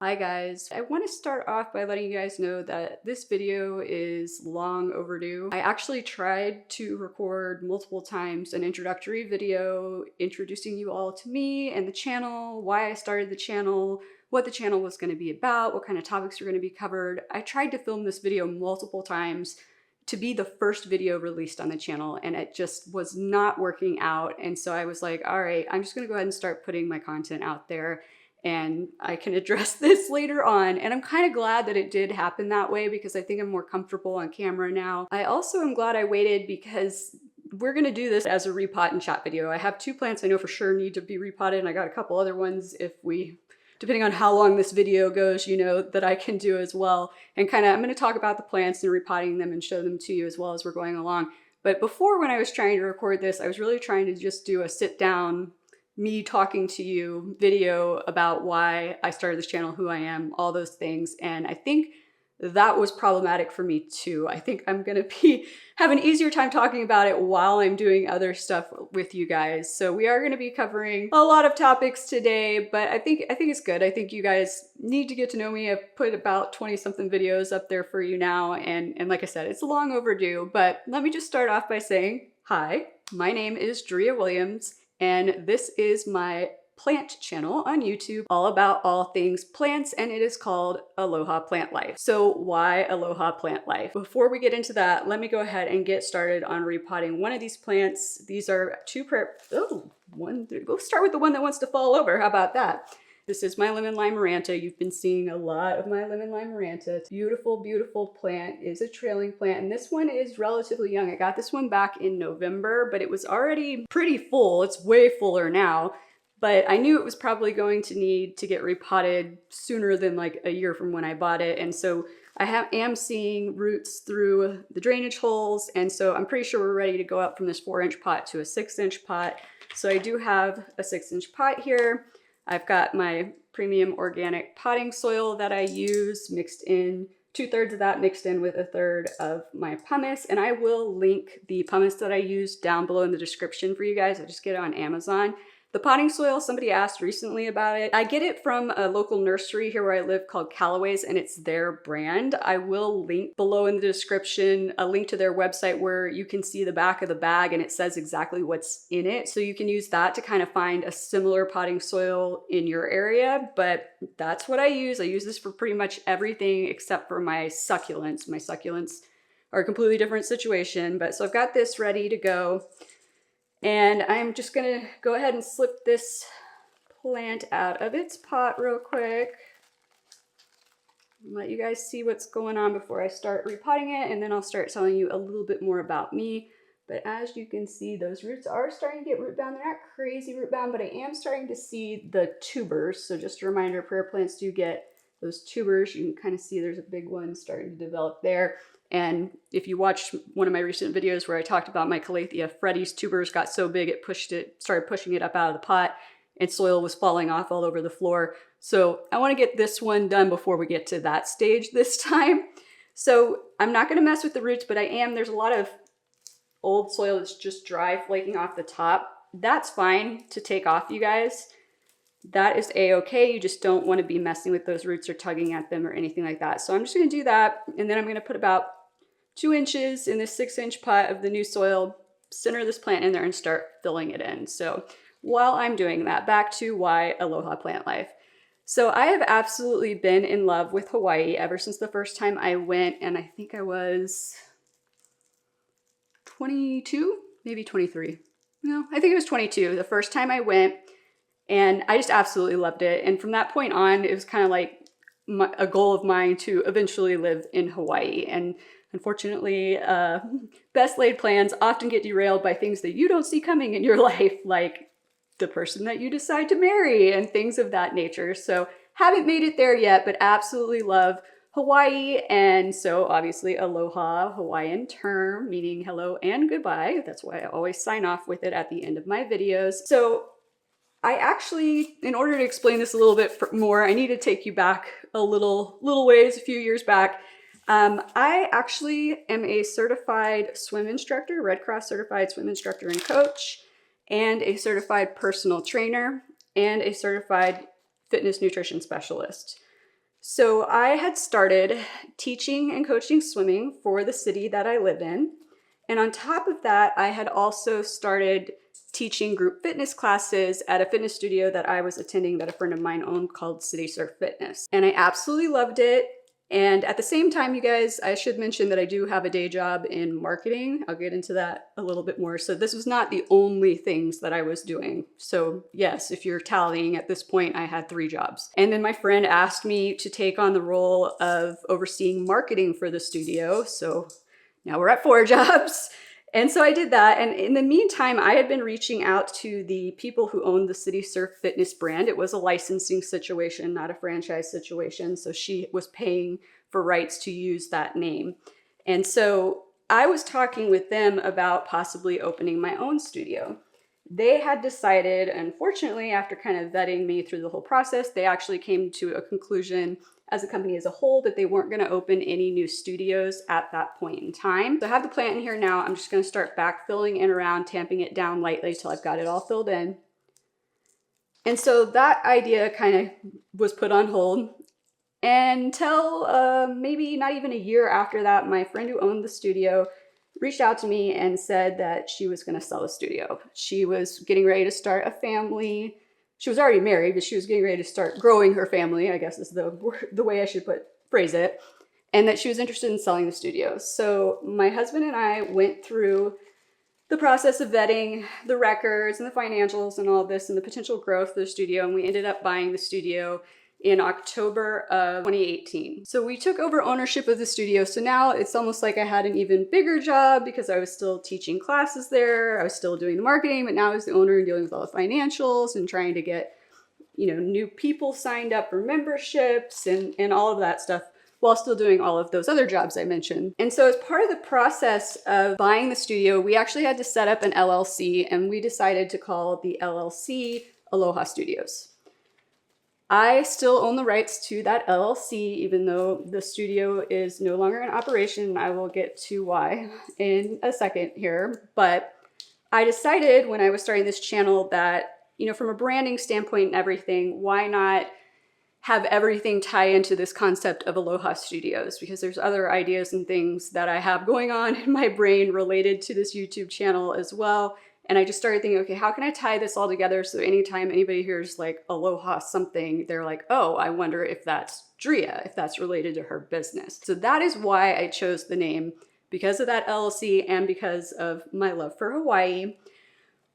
Hi guys, I want to start off by letting you guys know that this video is long overdue. I actually tried to record multiple times an introductory video introducing you all to me and the channel, why I started the channel, what the channel was going to be about, what kind of topics were going to be covered. I tried to film this video multiple times to be the first video released on the channel, and it just was not working out. And so I was like, all right, I'm just going to go ahead and start putting my content out there, and I can address this later on. And I'm kind of glad that it did happen that way because I think I'm more comfortable on camera now. I also am glad I waited because we're gonna do this as a repot and chat video. I have two plants I know for sure need to be repotted, and I got a couple other ones depending on how long this video goes, that I can do as well. And I'm gonna talk about the plants and repotting them and show them to you as well as we're going along. But before, when I was trying to record this, I was really trying to just do a sit down, me talking to you video about why I started this channel, who I am, all those things. And I think that was problematic for me too. I think I'm gonna have an easier time talking about it while I'm doing other stuff with you guys. So we are gonna be covering a lot of topics today, but I think it's good. I think you guys need to get to know me. I've put about 20 something videos up there for you now. And like I said, it's long overdue, but let me just start off by saying, hi, my name is Drea Williams, and this is my plant channel on YouTube, all about all things plants, and it is called Aloha Plant Life. So why Aloha Plant Life? Before we get into that, let me go ahead and get started on repotting one of these plants. These are we'll start with the one that wants to fall over. How about that? This is my lemon lime maranta. You've been seeing a lot of my lemon lime maranta. It's a beautiful, beautiful plant. It is a trailing plant, and this one is relatively young. I got this one back in November, but it was already pretty full. It's way fuller now, but I knew it was probably going to need to get repotted sooner than like a year from when I bought it. And so I am seeing roots through the drainage holes, and so I'm pretty sure we're ready to go up from this 4-inch pot to a 6-inch pot. So I do have a 6-inch pot here. I've got my premium organic potting soil that I use mixed in, 2/3 of that mixed in with 1/3 of my pumice. And I will link the pumice that I use down below in the description for you guys. I just get it on Amazon. The potting soil, somebody asked recently about it. I get it from a local nursery here where I live called Callaway's, and it's their brand. I will link below in the description a link to their website where you can see the back of the bag and it says exactly what's in it. So you can use that to kind of find a similar potting soil in your area, but that's what I use. I use this for pretty much everything except for my succulents. My succulents are a completely different situation, but so I've got this ready to go. And I'm just gonna go ahead and slip this plant out of its pot real quick. Let you guys see what's going on before I start repotting it, and then I'll start telling you a little bit more about me. But as you can see, those roots are starting to get root bound. They're not crazy root bound, but I am starting to see the tubers. So just a reminder, prayer plants do get those tubers. You can kind of see there's a big one starting to develop there. And if you watched one of my recent videos where I talked about my calathea, Freddy's tubers got so big it started pushing it up out of the pot, and soil was falling off all over the floor. So I want to get this one done before we get to that stage this time. So I'm not going to mess with the roots, but there's a lot of old soil that's just dry, flaking off the top. That's fine to take off, you guys. That is a-okay. You just don't want to be messing with those roots or tugging at them or anything like that. So I'm just going to do that, and then I'm going to put about 2 inches in this 6-inch pot of the new soil, center this plant in there, and start filling it in. So while I'm doing that, back to why Aloha Plant Life. So I have absolutely been in love with Hawaii ever since the first time I went, and I think I was 22, maybe 23. No, I think it was 22 the first time I went, and I just absolutely loved it. And from that point on, it was kind of like a goal of mine to eventually live in Hawaii. And unfortunately, best laid plans often get derailed by things that you don't see coming in your life, like the person that you decide to marry and things of that nature. So haven't made it there yet, but absolutely love Hawaii. And so obviously aloha, Hawaiian term meaning hello and goodbye. That's why I always sign off with it at the end of my videos. So I actually, in order to explain this a little bit more, I need to take you back a little ways, a few years back. I actually am a certified swim instructor, Red Cross certified swim instructor and coach, and a certified personal trainer, and a certified fitness nutrition specialist. So I had started teaching and coaching swimming for the city that I live in. And on top of that, I had also started teaching group fitness classes at a fitness studio that I was attending that a friend of mine owned called City Surf Fitness. And I absolutely loved it. And at the same time, you guys, I should mention that I do have a day job in marketing. I'll get into that a little bit more. So this was not the only things that I was doing. So yes, if you're tallying at this point, I had 3 jobs. And then my friend asked me to take on the role of overseeing marketing for the studio. So now we're at 4 jobs. And so I did that. And in the meantime, I had been reaching out to the people who owned the City Surf Fitness brand. It was a licensing situation, not a franchise situation. So she was paying for rights to use that name. And so I was talking with them about possibly opening my own studio. They had decided, unfortunately, after kind of vetting me through the whole process, they actually came to a conclusion as a company as a whole that they weren't going to open any new studios at that point in time. So I have the plant in here now. I'm just going to start backfilling and around, tamping it down lightly till I've got it all filled in. And so that idea kind of was put on hold until maybe not even a year after that, my friend who owned the studio reached out to me and said that she was going to sell the studio. She was getting ready to start a family. She was already married, but she was getting ready to start growing her family, I guess is the way I should phrase it, and that she was interested in selling the studio. So my husband and I went through the process of vetting the records and the financials and all of this and the potential growth of the studio, and we ended up buying the studio in October of 2018. So we took over ownership of the studio. So now it's almost like I had an even bigger job because I was still teaching classes there. I was still doing the marketing, but now I was the owner and dealing with all the financials and trying to get, new people signed up for memberships and all of that stuff while still doing all of those other jobs I mentioned. And so as part of the process of buying the studio, we actually had to set up an LLC, and we decided to call the LLC Aloha Studios. I still own the rights to that LLC, even though the studio is no longer in operation. I will get to why in a second here. But I decided when I was starting this channel that, from a branding standpoint and everything, why not have everything tie into this concept of Aloha Studios? Because there's other ideas and things that I have going on in my brain related to this YouTube channel as well. And I just started thinking, okay, how can I tie this all together so anytime anybody hears like Aloha something, they're like, oh, I wonder if that's Drea, if that's related to her business. So that is why I chose the name, because of that LLC and because of my love for Hawaii.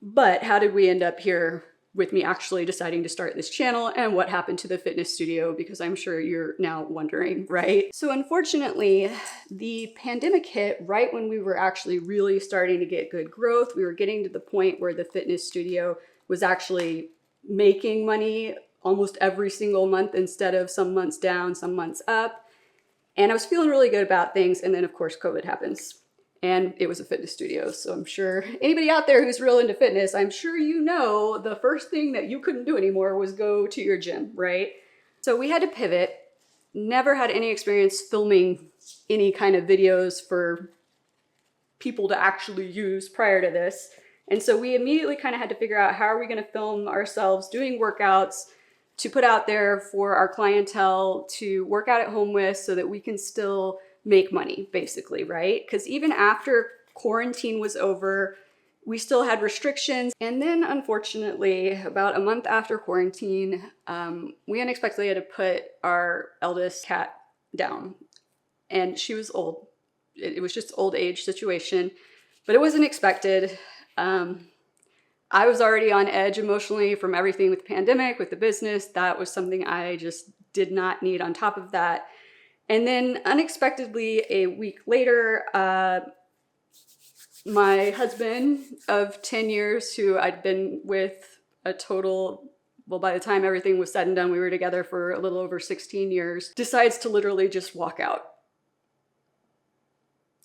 But how did we end up here with me actually deciding to start this channel, and what happened to the fitness studio? Because I'm sure you're now wondering, right? So unfortunately, the pandemic hit right when we were actually really starting to get good growth. We were getting to the point where the fitness studio was actually making money almost every single month instead of some months down, some months up. And I was feeling really good about things. And then of course, COVID happens. And it was a fitness studio. So I'm sure anybody out there who's real into fitness, I'm sure the first thing that you couldn't do anymore was go to your gym, right? So we had to pivot. Never had any experience filming any kind of videos for people to actually use prior to this. And so we immediately kind of had to figure out, how are we going to film ourselves doing workouts to put out there for our clientele to work out at home with, so that we can still make money, basically, right? Because even after quarantine was over, we still had restrictions. And then unfortunately, about a month after quarantine, we unexpectedly had to put our eldest cat down. And she was old. It was just old age situation, but it wasn't expected. I was already on edge emotionally from everything with the pandemic, with the business. That was something I just did not need on top of that. And then unexpectedly, a week later, my husband of 10 years, who I'd been with a total, well, by the time everything was said and done, we were together for a little over 16 years, decides to literally just walk out.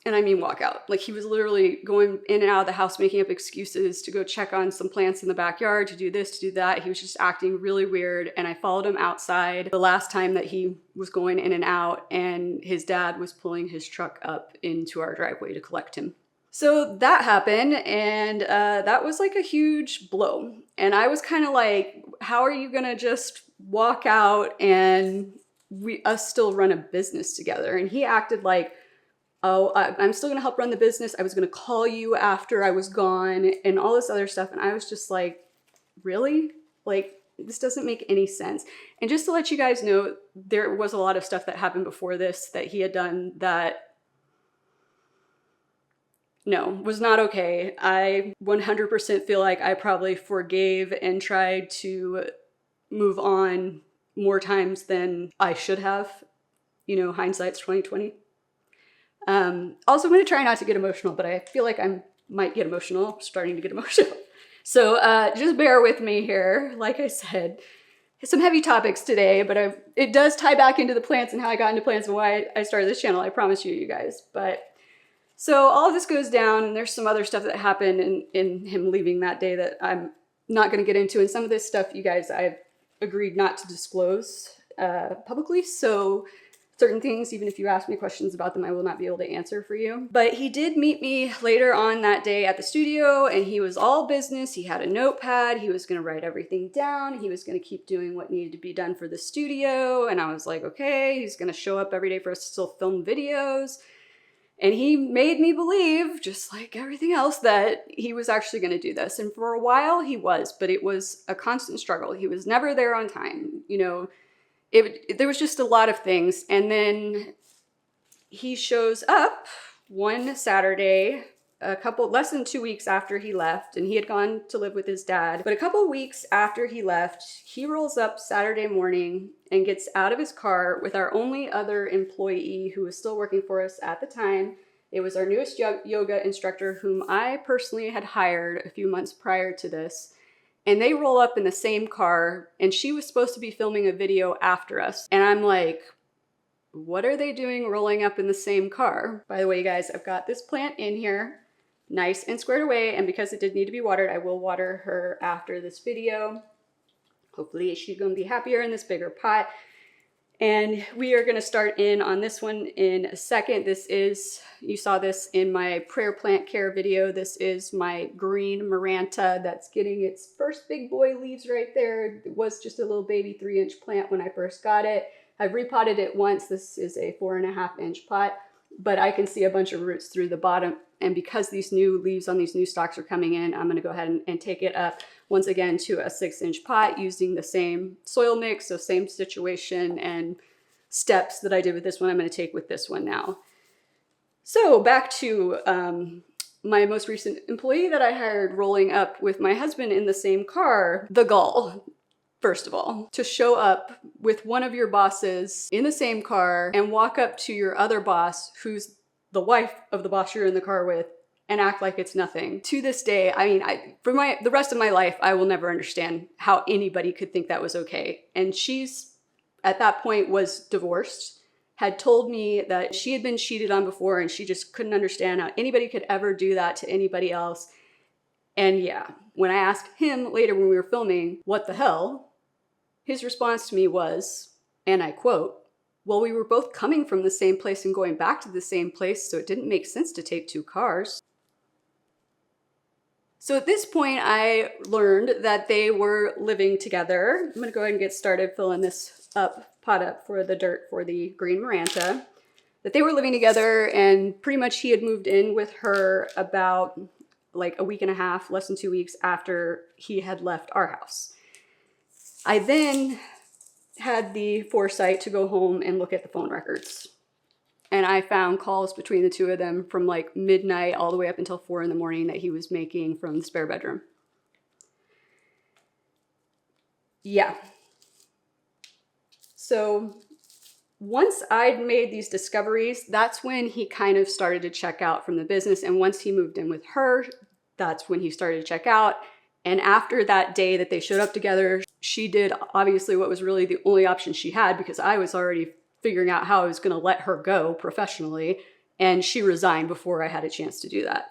And I mean walk out. Like, he was literally going in and out of the house, making up excuses to go check on some plants in the backyard, to do this, to do that. He was just acting really weird. And I followed him outside the last time that he was going in and out, and his dad was pulling his truck up into our driveway to collect him. So that happened, and that was like a huge blow. And I was kind of like, how are you gonna just walk out and us still run a business together. And he acted like, oh, I'm still gonna help run the business. I was gonna call you after I was gone and all this other stuff. And I was just like, really? Like, this doesn't make any sense. And just to let you guys know, there was a lot of stuff that happened before this that he had done that, no, was not okay. I 100% feel like I probably forgave and tried to move on more times than I should have. You know, hindsight's 2020. Also, I'm going to try not to get emotional, but I feel like I might get emotional, starting to get emotional. So just bear with me here. Like I said, some heavy topics today, but it does tie back into the plants and how I got into plants and why I started this channel. I promise you guys. But so all of this goes down, and there's some other stuff that happened in him leaving that day that I'm not going to get into. And some of this stuff, you guys, I've agreed not to disclose publicly. So certain things, even if you ask me questions about them, I will not be able to answer for you. But he did meet me later on that day at the studio, and he was all business. He had a notepad. He was going to write everything down. He was going to keep doing what needed to be done for the studio. And I was like, okay, he's going to show up every day for us to still film videos. And he made me believe, just like everything else, that he was actually going to do this. And for a while he was, but it was a constant struggle. He was never there on time. You know, there was just a lot of things. And then he shows up one Saturday, less than 2 weeks after he left, and he had gone to live with his dad. But a couple weeks after he left, he rolls up Saturday morning and gets out of his car with our only other employee who was still working for us at the time. It was our newest yoga instructor, whom I personally had hired a few months prior to this. And they roll up in the same car, and she was supposed to be filming a video after us. And I'm like, what are they doing rolling up in the same car? By the way, you guys, I've got this plant in here, nice and squared away. And because it did need to be watered, I will water her after this video. Hopefully she's gonna be happier in this bigger pot. And we are gonna start in on this one in a second. This is, you saw this in my prayer plant care video. This is my green maranta that's getting its first big boy leaves right there. It was just a little baby 3-inch plant when I first got it. I've repotted it once. This is a 4.5-inch pot, but I can see a bunch of roots through the bottom. And because these new leaves on these new stalks are coming in, I'm gonna go ahead and take it up once again to a 6-inch pot using the same soil mix, so same situation and steps that I did with this one, I'm gonna take with this one now. So back to my most recent employee that I hired rolling up with my husband in the same car. The gall, first of all, to show up with one of your bosses in the same car and walk up to your other boss, who's the wife of the boss you're in the car with, and act like it's nothing. To this day, I mean, for the rest of my life, I will never understand how anybody could think that was okay. And she's, at that point, was divorced, had told me that she had been cheated on before, and she just couldn't understand how anybody could ever do that to anybody else. And yeah, when I asked him later when we were filming, what the hell? His response to me was, and I quote, well, we were both coming from the same place and going back to the same place, so it didn't make sense to take 2 cars. So at this point, I learned that they were living together. I'm gonna go ahead and get started filling this pot up for the dirt for the green maranta. That they were living together, and pretty much he had moved in with her about like a week and a half, less than 2 weeks after he had left our house. I then had the foresight to go home and look at the phone records. And I found calls between the two of them from like midnight all the way up until 4 in the morning that he was making from the spare bedroom. Yeah. So once I'd made these discoveries, that's when he kind of started to check out from the business. And once he moved in with her, that's when he started to check out. And after that day that they showed up together, she did obviously what was really the only option she had, because I was already figuring out how I was going to let her go professionally, and she resigned before I had a chance to do that.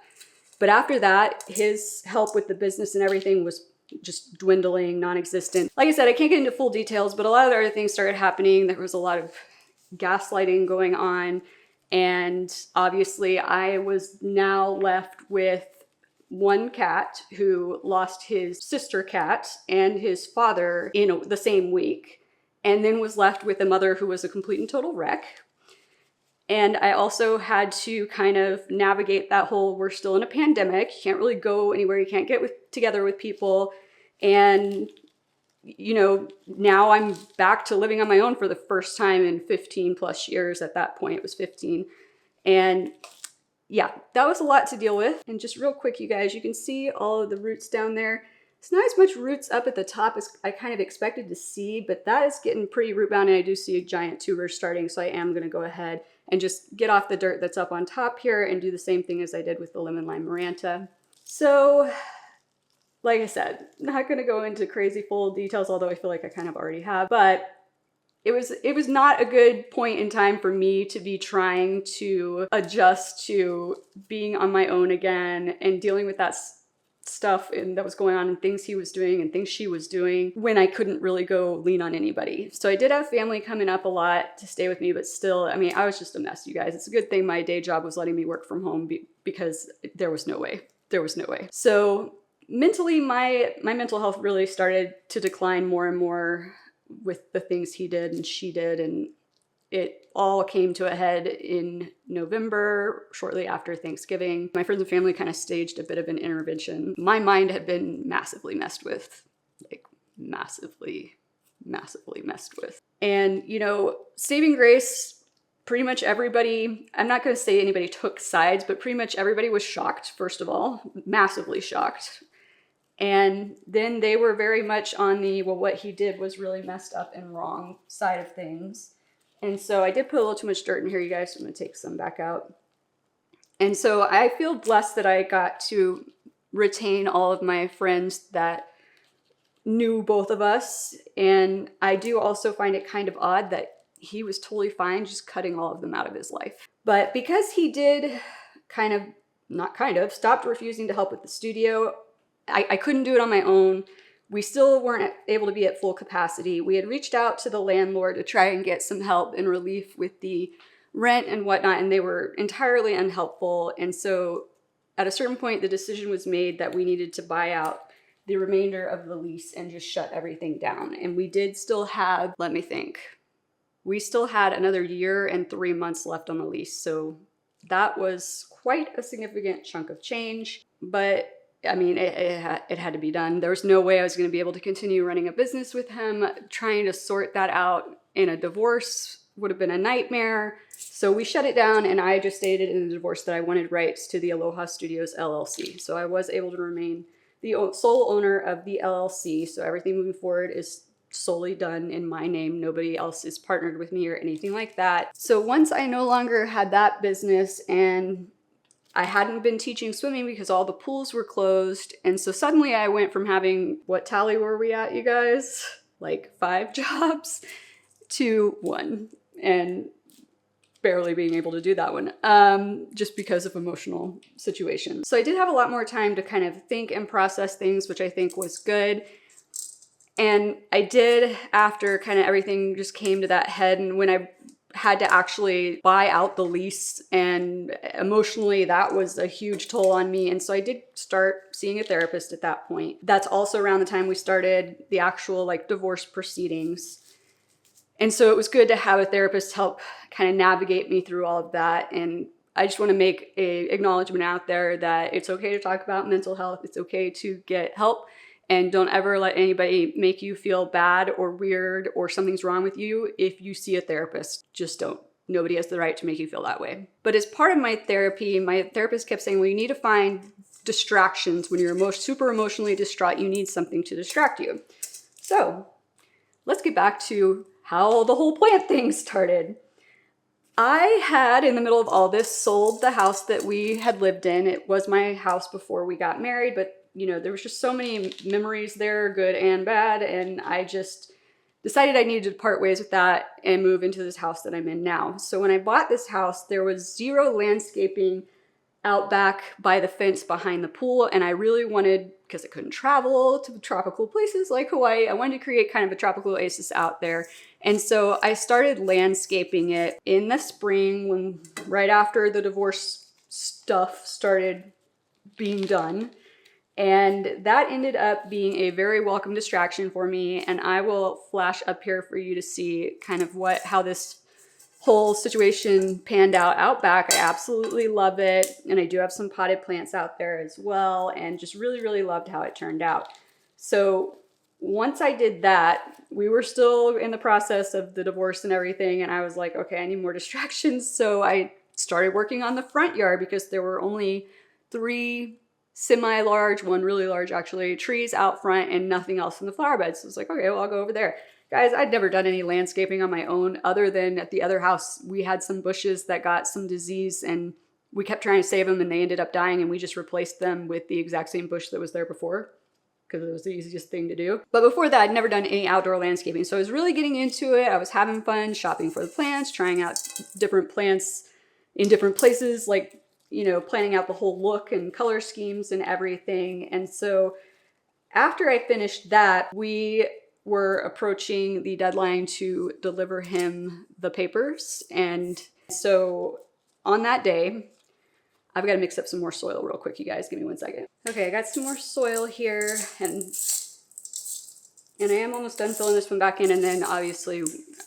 But after that, his help with the business and everything was just dwindling, non-existent. Like I said, I can't get into full details, but a lot of other things started happening. There was a lot of gaslighting going on, and obviously I was now left with one cat who lost his sister cat and his father in the same week. and then was left with a mother who was a complete and total wreck. And I also had to kind of navigate that whole, we're still in a pandemic, you can't really go anywhere, you can't get together with people. And, you know, now I'm back to living on my own for the first time in 15 plus years. At that point, it was 15. And yeah, that was a lot to deal with. And just real quick, you guys, you can see all of the roots down there. It's not as much roots up at the top as I kind of expected to see, but that is getting pretty root bound, and I do see a giant tuber starting, so I am gonna go ahead and just get off the dirt that's up on top here and do the same thing as I did with the lemon lime maranta. So, like I said, not gonna go into crazy full details, although I feel like I kind of already have, but it was not a good point in time for me to be trying to adjust to being on my own again and dealing with that stuff and that was going on and things he was doing and things she was doing when I couldn't really go lean on anybody. So I did have family coming up a lot to stay with me, but still, I mean, I was just a mess, you guys. It's a good thing my day job was letting me work from home because there was no way. There was no way. So mentally, my mental health really started to decline more and more with the things he did and she did, and it all came to a head in November, shortly after Thanksgiving. My friends and family kind of staged a bit of an intervention. My mind had been massively messed with, like massively messed with. And, you know, saving grace, pretty much everybody, I'm not going to say anybody took sides, but pretty much everybody was shocked, first of all, massively shocked. And then they were very much on the, well, what he did was really messed up and wrong side of things. And so I did put a little too much dirt in here, you guys, so I'm gonna take some back out. And so I feel blessed that I got to retain all of my friends that knew both of us. And I do also find it kind of odd that he was totally fine just cutting all of them out of his life. But because he did stopped refusing to help with the studio, I couldn't do it on my own. We still weren't able to be at full capacity. We had reached out to the landlord to try and get some help and relief with the rent and whatnot, and they were entirely unhelpful. And so at a certain point, the decision was made that we needed to buy out the remainder of the lease and just shut everything down. And we did still have, let me think, we still had another year and 3 months left on the lease. So that was quite a significant chunk of change, but I mean, it had to be done. There was no way I was going to be able to continue running a business with him. Trying to sort that out in a divorce would have been a nightmare. So we shut it down, and I just stated in the divorce that I wanted rights to the Aloha Studios LLC. So I was able to remain the sole owner of the LLC. So everything moving forward is solely done in my name. Nobody else is partnered with me or anything like that. So once I no longer had that business and I hadn't been teaching swimming because all the pools were closed. And so suddenly I went from having, what tally were we at, you guys? Like 5 jobs to 1, and barely being able to do that one just because of emotional situations. So I did have a lot more time to kind of think and process things, which I think was good. And I did, after kind of everything just came to that head, and when I had to actually buy out the lease, and emotionally that was a huge toll on me. And so I did start seeing a therapist at that point. That's also around the time we started the actual like divorce proceedings. And so it was good to have a therapist help kind of navigate me through all of that. And I just want to make a acknowledgement out there that it's okay to talk about mental health. It's okay to get help. And don't ever let anybody make you feel bad or weird or something's wrong with you if you see a therapist. Just don't. Nobody has the right to make you feel that way. But as part of my therapy, my therapist kept saying, well, you need to find distractions. When you're super emotionally distraught, you need something to distract you. So let's get back to how the whole plant thing started. I had, in the middle of all this, sold the house that we had lived in. It was my house before we got married, but you know, there was just so many memories there, good and bad, and I just decided I needed to part ways with that and move into this house that I'm in now. So when I bought this house, there was 0 landscaping out back by the fence behind the pool, and I really wanted, because I couldn't travel to tropical places like Hawaii, I wanted to create kind of a tropical oasis out there. And so I started landscaping it in the spring, right after the divorce stuff started being done. And that ended up being a very welcome distraction for me. And I will flash up here for you to see kind of how this whole situation panned out back. I absolutely love it. And I do have some potted plants out there as well, and just really, really loved how it turned out. So once I did that, we were still in the process of the divorce and everything. And I was like, okay, I need more distractions. So I started working on the front yard because there were only 3 semi-large, 1 really large actually, trees out front and nothing else in the flower beds. So I was like, okay, well, I'll go over there. Guys, I'd never done any landscaping on my own other than at the other house. We had some bushes that got some disease and we kept trying to save them and they ended up dying, and we just replaced them with the exact same bush that was there before because it was the easiest thing to do. But before that, I'd never done any outdoor landscaping. So I was really getting into it. I was having fun shopping for the plants, trying out different plants in different places, like, you know, planning out the whole look and color schemes and everything. And so after I finished that, we were approaching the deadline to deliver him the papers. And so on that day, I've got to mix up some more soil real quick, you guys. Give me 1 second. Okay, I got some more soil here, and I am almost done filling this one back in, and then obviously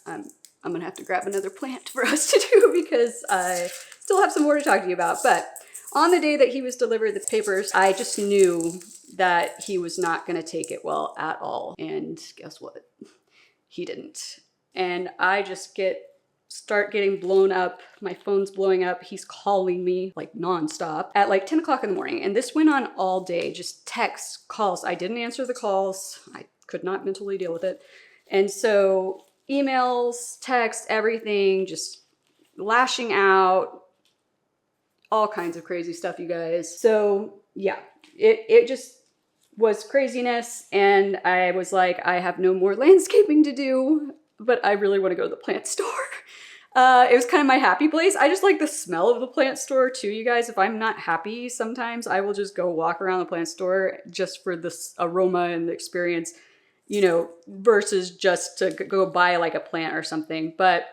I'm gonna have to grab another plant for us to do because I still have some more to talk to you about. But on the day that he was delivered the papers, I just knew that he was not gonna take it well at all. And guess what? He didn't. And I just start getting blown up. My phone's blowing up. He's calling me like nonstop at like 10 o'clock in the morning. And this went on all day, just texts, calls. I didn't answer the calls. I could not mentally deal with it. And so emails, text, everything, just lashing out, all kinds of crazy stuff, you guys. So yeah, it just was craziness. And I was like, I have no more landscaping to do, but I really want to go to the plant store. It was kind of my happy place. I just like the smell of the plant store too, you guys. If I'm not happy, sometimes I will just go walk around the plant store just for this aroma and the experience, you know, versus just to go buy like a plant or something. But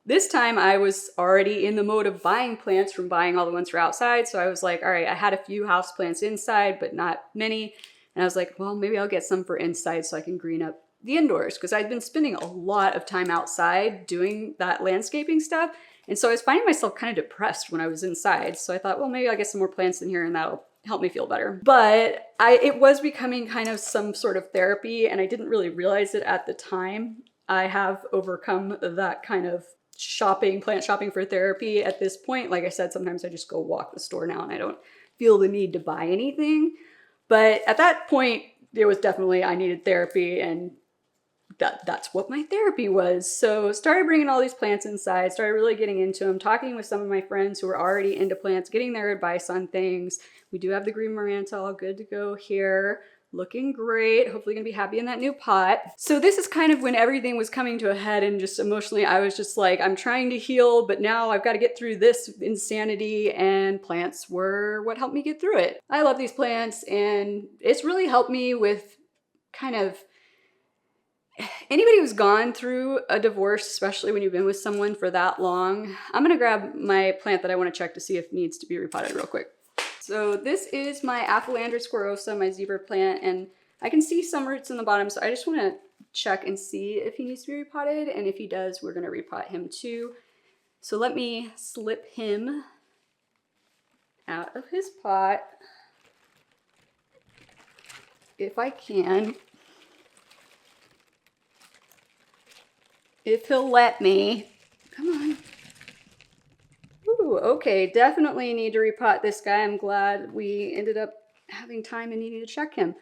this time I was already in the mode of buying plants from buying all the ones from outside. So I was like, all right, I had a few house plants inside, but not many. And I was like, well, maybe I'll get some for inside so I can green up the indoors, because I'd been spending a lot of time outside doing that landscaping stuff. And so I was finding myself kind of depressed when I was inside. So I thought, well, maybe I'll get some more plants in here and that'll help me feel better. But it was becoming kind of some sort of therapy, and I didn't really realize it at the time. I have overcome that kind of plant shopping for therapy at this point. Like I said, sometimes I just go walk the store now and I don't feel the need to buy anything. But at that point, it was definitely, I needed therapy, and that's what my therapy was. So started bringing all these plants inside, started really getting into them, talking with some of my friends who were already into plants, getting their advice on things. We do have the green maranta all good to go here. Looking great. Hopefully gonna be happy in that new pot. So this is kind of when everything was coming to a head, and just emotionally, I was just like, I'm trying to heal, but now I've got to get through this insanity, and plants were what helped me get through it. I love these plants, and it's really helped me with kind of anybody who's gone through a divorce, especially when you've been with someone for that long. I'm gonna grab my plant that I want to check to see if it needs to be repotted real quick. So this is my aphelandra squarrosa, my zebra plant, and I can see some roots in the bottom, so I just want to check and see if he needs to be repotted, and if he does, we're going to repot him too. So let me slip him out of his pot, if I can. If he'll let me. Come on. Ooh, okay, definitely need to repot this guy. I'm glad we ended up having time and needing to check him.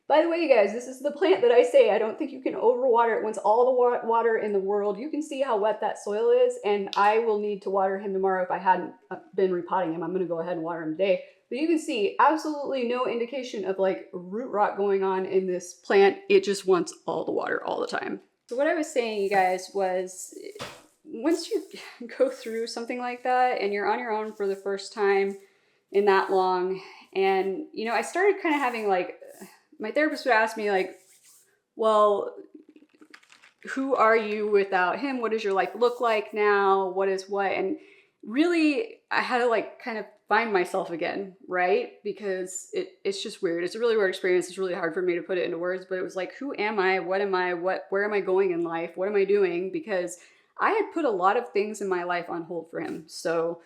By the way, you guys, this is the plant that I say I don't think you can overwater. It wants all the water in the world. You can see how wet that soil is, and I will need to water him tomorrow if I hadn't been repotting him. I'm gonna go ahead and water him today. But you can see absolutely no indication of like root rot going on in this plant. It just wants all the water all the time. So what I was saying, you guys, was once you go through something like that and you're on your own for the first time in that long, and you know, I started kind of having like, my therapist would ask me like, well, who are you without him? What does your life look like now? What is what? And really, I had to like kind of find myself again, right? Because it's just weird. It's a really weird experience. It's really hard for me to put it into words, but it was like, who am I? What am I? Where am I going in life? What am I doing? Because I had put a lot of things in my life on hold for him. So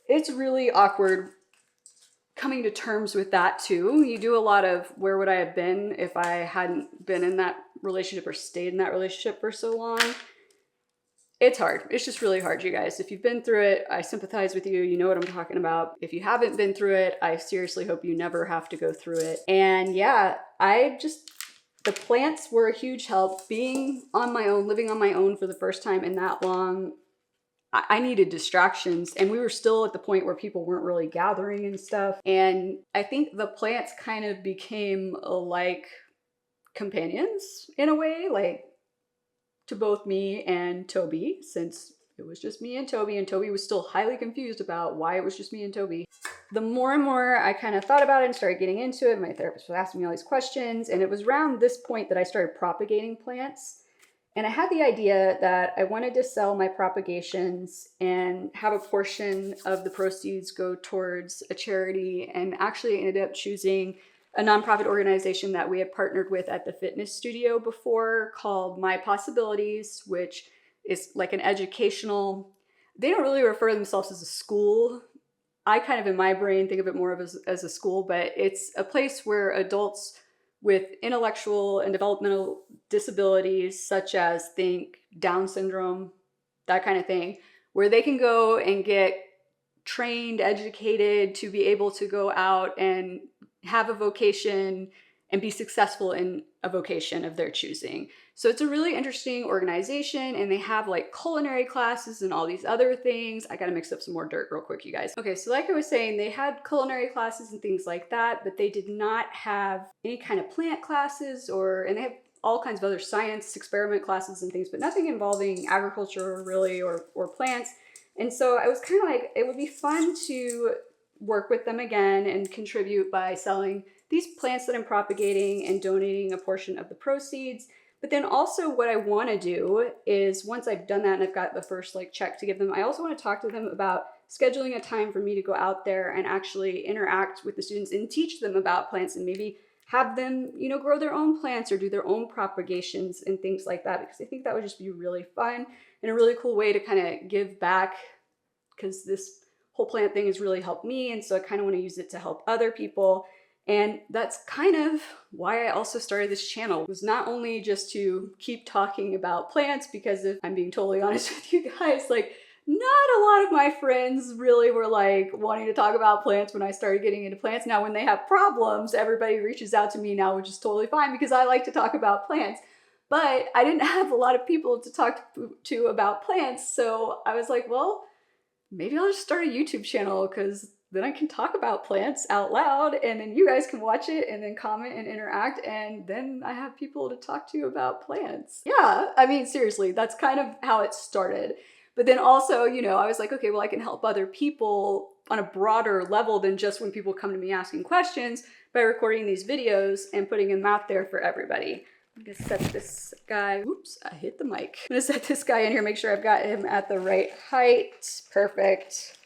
it's really awkward coming to terms with that too. You do a lot of where would I have been if I hadn't been in that relationship or stayed in that relationship for so long. It's hard. It's just really hard, you guys. If you've been through it, I sympathize with you. You know what I'm talking about. If you haven't been through it, I seriously hope you never have to go through it. And yeah, the plants were a huge help. Being on my own, living on my own for the first time in that long, I needed distractions, and we were still at the point where people weren't really gathering and stuff. And I think the plants kind of became like companions in a way, like to both me and Toby, since it was just me and Toby was still highly confused about why it was just me and Toby. The more and more I kind of thought about it and started getting into it, my therapist was asking me all these questions, and it was around this point that I started propagating plants. And I had the idea that I wanted to sell my propagations and have a portion of the proceeds go towards a charity, and actually ended up choosing a nonprofit organization that we had partnered with at the fitness studio before called My Possibilities, which is like an educational, they don't really refer to themselves as a school. I kind of in my brain think of it more of as a school, but it's a place where adults with intellectual and developmental disabilities, such as think Down syndrome, that kind of thing, where they can go and get trained, educated to be able to go out and have a vocation and be successful in a vocation of their choosing. So it's a really interesting organization, and they have like culinary classes and all these other things. I gotta mix up some more dirt real quick, you guys. Okay, so like I was saying, they had culinary classes and things like that, but they did not have any kind of plant classes, and they have all kinds of other science experiment classes and things, but nothing involving agriculture really or plants. And so I was kind of like, it would be fun to work with them again and contribute by selling these plants that I'm propagating and donating a portion of the proceeds. But then also what I want to do is, once I've done that and I've got the first like check to give them, I also want to talk to them about scheduling a time for me to go out there and actually interact with the students and teach them about plants, and maybe have them, you know, grow their own plants or do their own propagations and things like that, because I think that would just be really fun and a really cool way to kind of give back, because this whole plant thing has really helped me, and so I kind of want to use it to help other people. And that's kind of why I also started this channel. It was not only just to keep talking about plants, because if I'm being totally honest with you guys, like not a lot of my friends really were like wanting to talk about plants when I started getting into plants. Now when they have problems, everybody reaches out to me now, which is totally fine because I like to talk about plants. But I didn't have a lot of people to talk to about plants, so I was like, well, maybe I'll just start a YouTube channel, because then I can talk about plants out loud, and then you guys can watch it and then comment and interact, and then I have people to talk to about plants. Yeah, I mean, seriously, that's kind of how it started. But then also, you know, I was like, okay, well, I can help other people on a broader level than just when people come to me asking questions by recording these videos and putting them out there for everybody. I'm gonna set this guy, oops, I hit the mic. I'm gonna set this guy in here, make sure I've got him at the right height. Perfect.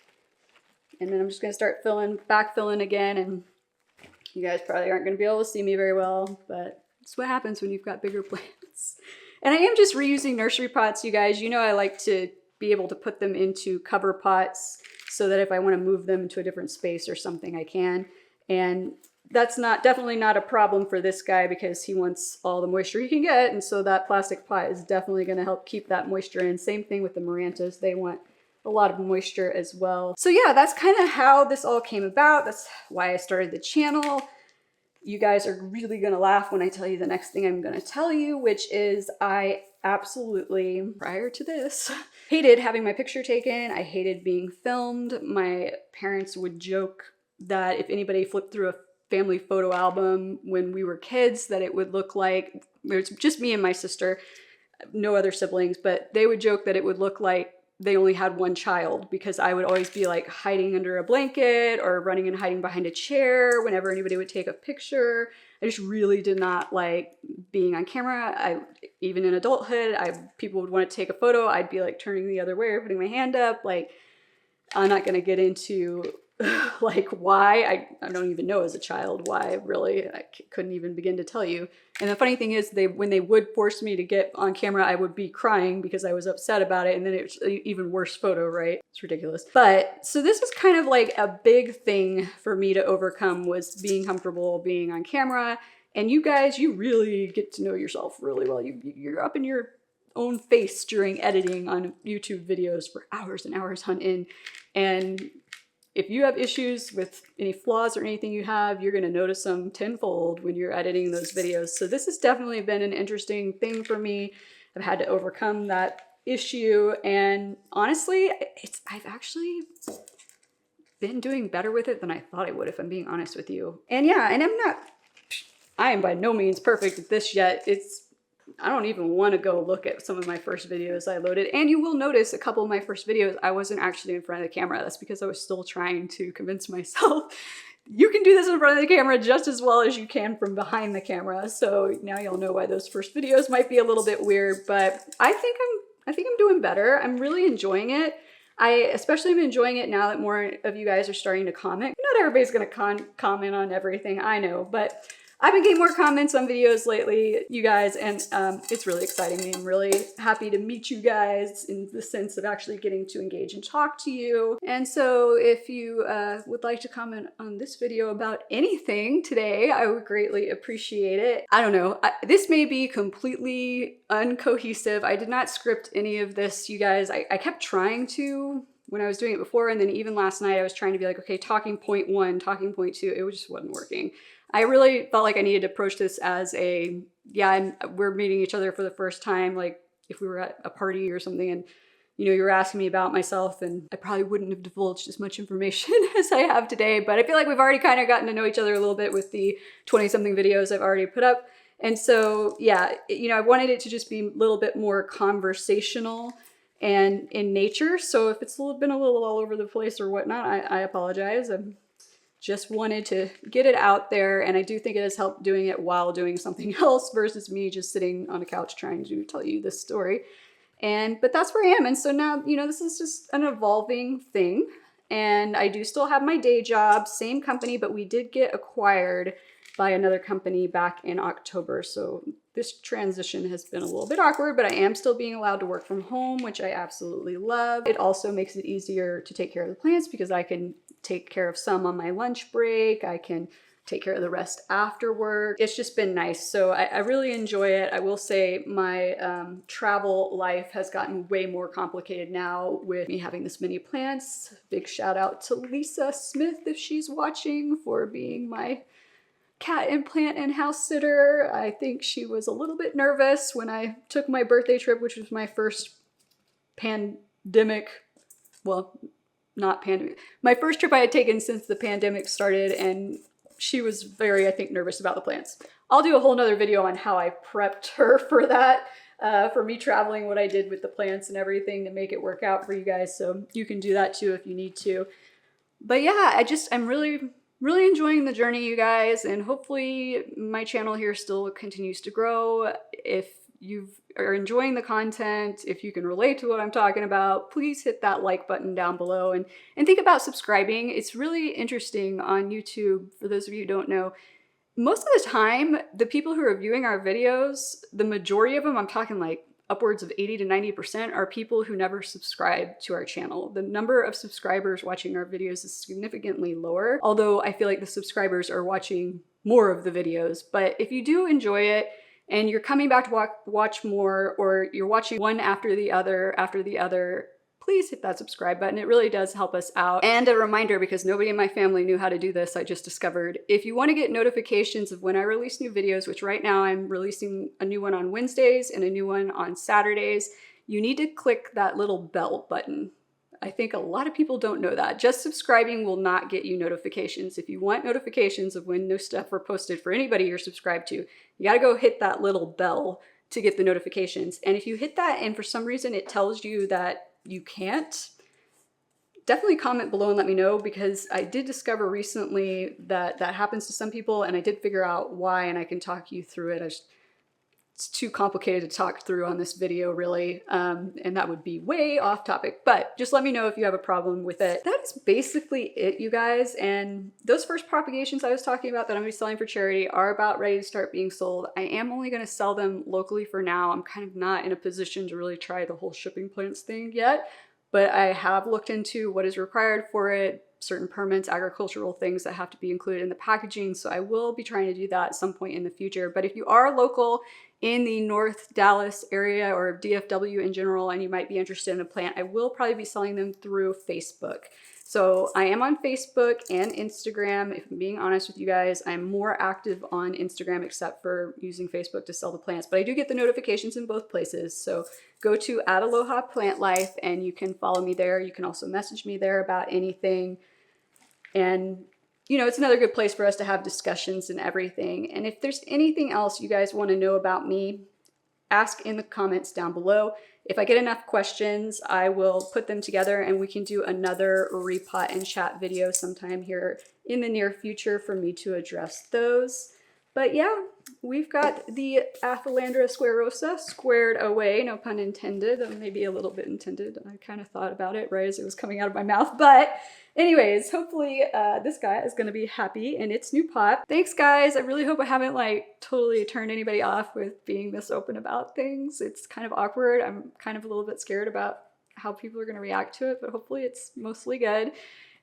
And then I'm just gonna start backfilling again, and you guys probably aren't gonna be able to see me very well, but it's what happens when you've got bigger plants. And I am just reusing nursery pots, you guys. You know I like to be able to put them into cover pots so that if I wanna move them to a different space or something, I can. And that's definitely not a problem for this guy, because he wants all the moisture he can get, and so that plastic pot is definitely gonna help keep that moisture in. Same thing with the marantas. They want a lot of moisture as well. So yeah, that's kind of how this all came about. That's why I started the channel. You guys are really gonna laugh when I tell you the next thing I'm gonna tell you, which is I absolutely, prior to this, hated having my picture taken. I hated being filmed. My parents would joke that if anybody flipped through a family photo album when we were kids, that it would look like, it's just me and my sister, no other siblings, but they would joke that it would look like they only had one child, because I would always be like hiding under a blanket or running and hiding behind a chair whenever anybody would take a picture. I just really did not like being on camera. Even in adulthood, people would want to take a photo, I'd be like turning the other way or putting my hand up. Like, I'm not going to get into like why. I don't even know as a child why, really. I couldn't even begin to tell you. And the funny thing is, when they would force me to get on camera, I would be crying because I was upset about it, and then it was an even worse photo, right? It's ridiculous. But so this was kind of like a big thing for me to overcome, was being comfortable being on camera. And you guys, you really get to know yourself really well. You're up in your own face during editing on YouTube videos for hours and hours on end. And if you have issues with any flaws or anything you have, you're going to notice them tenfold when you're editing those videos. So this has definitely been an interesting thing for me. I've had to overcome that issue. And honestly, I've actually been doing better with it than I thought I would, if I'm being honest with you. And yeah, and I am by no means perfect at this yet. I don't even want to go look at some of my first videos I loaded. And you will notice a couple of my first videos, I wasn't actually in front of the camera. That's because I was still trying to convince myself you can do this in front of the camera just as well as you can from behind the camera. So now you'll know why those first videos might be a little bit weird, but I think I'm doing better. I'm really enjoying it. I especially am enjoying it now that more of you guys are starting to comment. Not everybody's going to comment on everything, I know, but I've been getting more comments on videos lately, you guys, and it's really exciting me. I'm really happy to meet you guys in the sense of actually getting to engage and talk to you. And so if you would like to comment on this video about anything today, I would greatly appreciate it. I don't know, this may be completely uncohesive. I did not script any of this, you guys. I kept trying to when I was doing it before, and then even last night I was trying to be like, okay, talking point 1, talking point 2, it just wasn't working. I really felt like I needed to approach this as we're meeting each other for the first time, like if we were at a party or something and you were asking me about myself, and I probably wouldn't have divulged as much information as I have today, but I feel like we've already kind of gotten to know each other a little bit with the 20-something videos I've already put up. And so, yeah, I wanted it to just be a little bit more conversational and in nature. So if it's been a little all over the place or whatnot, I apologize. Just wanted to get it out there, and I do think it has helped doing it while doing something else versus me just sitting on a couch trying to tell you this story. But that's where I am. And so now, this is just an evolving thing, and I do still have my day job, same company, but we did get acquired by another company back in October. So this transition has been a little bit awkward, but I am still being allowed to work from home, which I absolutely love. It also makes it easier to take care of the plants because I can take care of some on my lunch break. I can take care of the rest after work. It's just been nice. So I really enjoy it. I will say my travel life has gotten way more complicated now with me having this many plants. Big shout out to Lisa Smith if she's watching, for being my cat and plant and house sitter. I think she was a little bit nervous when I took my birthday trip, which was my first pandemic, well, not pandemic, my first trip I had taken since the pandemic started, and she was very, I think, nervous about the plants. I'll do a whole nother video on how I prepped her for that, for me traveling, what I did with the plants and everything to make it work out for you guys. So you can do that too if you need to. But yeah, I'm really enjoying the journey, you guys, and hopefully my channel here still continues to grow. If you are enjoying the content, if you can relate to what I'm talking about, please hit that like button down below and think about subscribing. It's really interesting on YouTube, for those of you who don't know. Most of the time, the people who are viewing our videos, the majority of them, I'm talking like upwards of 80 to 90%, are people who never subscribe to our channel. The number of subscribers watching our videos is significantly lower, although I feel like the subscribers are watching more of the videos. But if you do enjoy it and you're coming back to watch more, or you're watching one after the other, please hit that subscribe button. It really does help us out. And a reminder, because nobody in my family knew how to do this, I just discovered, if you want to get notifications of when I release new videos, which right now I'm releasing a new one on Wednesdays and a new one on Saturdays, you need to click that little bell button. I think a lot of people don't know that. Just subscribing will not get you notifications. If you want notifications of when new stuff are posted for anybody you're subscribed to, you gotta go hit that little bell to get the notifications. And if you hit that and for some reason it tells you that you can't, definitely comment below and let me know, because I did discover recently that that happens to some people, and I did figure out why, and I can talk you through it. it's too complicated to talk through on this video really, and that would be way off topic, but just let me know if you have a problem with it. That is basically it, you guys, and those first propagations I was talking about that I'm gonna be selling for charity are about ready to start being sold. I am only gonna sell them locally for now. I'm kind of not in a position to really try the whole shipping plants thing yet, but I have looked into what is required for it, certain permits, agricultural things that have to be included in the packaging, so I will be trying to do that at some point in the future. But if you are local in the North Dallas area or DFW in general and you might be interested in a plant, I will probably be selling them through Facebook. So I am on Facebook and Instagram. If I'm being honest with you guys, I'm more active on Instagram except for using Facebook to sell the plants, but I do get the notifications in both places. So go to @Aloha Plant Life and you can follow me there. You can also message me there about anything. And you know, it's another good place for us to have discussions and everything. And if there's anything else you guys want to know about me, ask in the comments down below. If I get enough questions, I will put them together and we can do another repot and chat video sometime here in the near future for me to address those. But yeah, we've got the aphelandra squarrosa squared away, no pun intended, maybe a little bit intended. I kind of thought about it right as it was coming out of my mouth, but anyways, hopefully this guy is gonna be happy in its new pot. Thanks guys, I really hope I haven't like totally turned anybody off with being this open about things. It's kind of awkward. I'm kind of a little bit scared about how people are gonna react to it, but hopefully it's mostly good.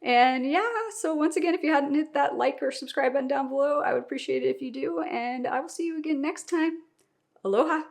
And yeah, so once again, if you hadn't hit that like or subscribe button down below, I would appreciate it if you do, and I will see you again next time. Aloha!